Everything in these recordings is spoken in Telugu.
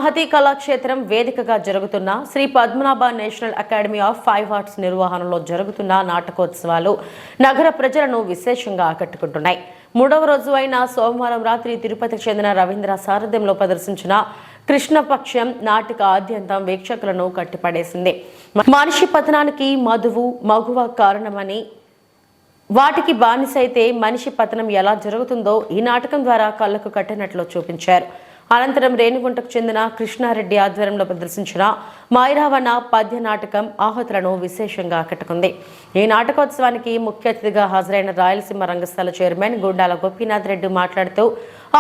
మహతి కళాక్షేత్రం వేదికగా జరుగుతున్న Shri Padmanabha national academy of fine arts నిర్వహణలో జరుగుతున్న నాటకోత్సవాలు నగర ప్రజలను విశేషంగా ఆకట్టుకుంటున్నాయి. మూడవ రోజు అయిన సోమవారం రాత్రి తిరుపతికి చెందిన రవీంద్ర సారథ్యంలో ప్రదర్శించిన కృష్ణపక్షం నాటిక ఆద్యంతం వీక్షకులను కట్టిపడేసింది. మనిషి పతనానికి మగువ కారణమని, వాటికి బానిసైతే మనిషి పతనం ఎలా జరుగుతుందో ఈ నాటకం ద్వారా కళ్లకు కట్టినట్లు చూపించారు. అనంతరం రేణిగుంటకు చెందిన కృష్ణారెడ్డి ఆధ్వర్యంలో ప్రదర్శించిన మైరావణ పద్య నాటకం ఆహుతులను విశేషంగా ఆకట్టుకుంది. ఈ నాటకోత్సవానికి ముఖ్య అతిథిగా హాజరైన రాయలసీమ రంగస్థల చైర్మన్ గుండాల గోపీనాథ్ రెడ్డి మాట్లాడుతూ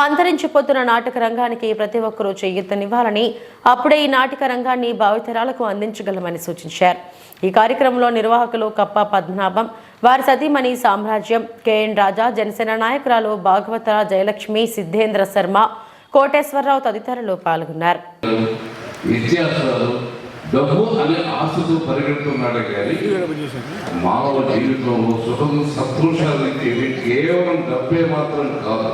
అంతరించిపోతున్న నాటక రంగానికి ప్రతి ఒక్కరూ చేయూతనివ్వాలని, అప్పుడే ఈ నాటక రంగాన్ని భావితరాలకు అందించగలమని సూచించారు. ఈ కార్యక్రమంలో నిర్వాహకులు కప్ప పద్మనాభం, వారి సతీమణి సామ్రాజ్యం, కెఎన్ రాజా, జనసేన నాయకురాలు భాగవత జయలక్ష్మి, సిద్ధేంద్ర శర్మ, కోటేశ్వరరావు తదితరులు పాల్గొన్నారు. డబ్బు అనే ఆశతో పరిగెడుతున్నాడు కానీ మానవ జీవితంలో సుఖం సంతోషాలు కేవలం డబ్బే మాత్రం కాదు.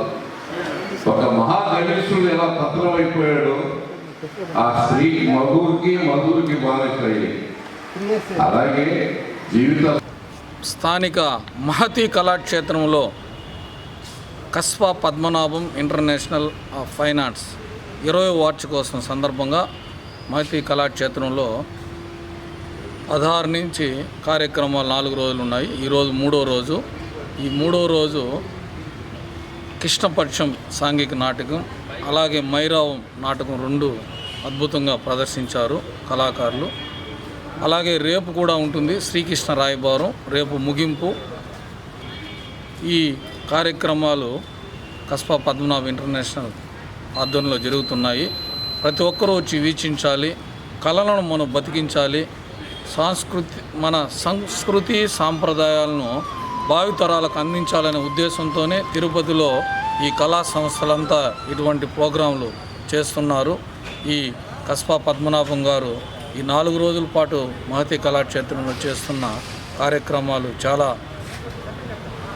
ఒక మహాగణేశుడు ఎలా పత్రమైపోయాడో ఆ స్త్రీ మధువుకి బానిసయ్యి, అలాగే జీవిత స్థానిక మహతి కళాక్షేత్రంలో Kasba Padmanabham international fine arts 20వ వార్షికోత్సవం సందర్భంగా మహతి కళాక్షేత్రంలో 16 నుంచి కార్యక్రమాలు 4 రోజులు ఉన్నాయి. ఈరోజు 3వ రోజు. ఈ 3వ రోజు కృష్ణపక్షం సాంఘిక నాటకం, అలాగే మైరావం నాటకం 2 అద్భుతంగా ప్రదర్శించారు కళాకారులు. అలాగే రేపు కూడా ఉంటుంది శ్రీకృష్ణ రాయబారం, రేపు ముగింపు. ఈ కార్యక్రమాలు కస్బా పద్మనాభ ఇంటర్నేషనల్ ఆధ్వర్యంలో జరుగుతున్నాయి. ప్రతి ఒక్కరూ వచ్చి వీక్షించాలి, కళలను మనం బతికించాలి, మన సంస్కృతి సాంప్రదాయాలను భావితరాలకు అందించాలనే ఉద్దేశంతోనే తిరుపతిలో ఈ కళా సంస్థలంతా ఇటువంటి ప్రోగ్రాంలు చేస్తున్నారు. ఈ కస్బా పద్మనాభం గారు ఈ 4 రోజుల పాటు మహతి కళాక్షేత్రంలో చేస్తున్న కార్యక్రమాలు చాలా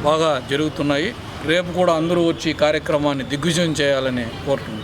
బాగా జరుగుతున్నాయి. రేపు కూడా అందరూ వచ్చి కార్యక్రమాన్ని దిగ్విజయం చేయాలని కోరుతున్నాను.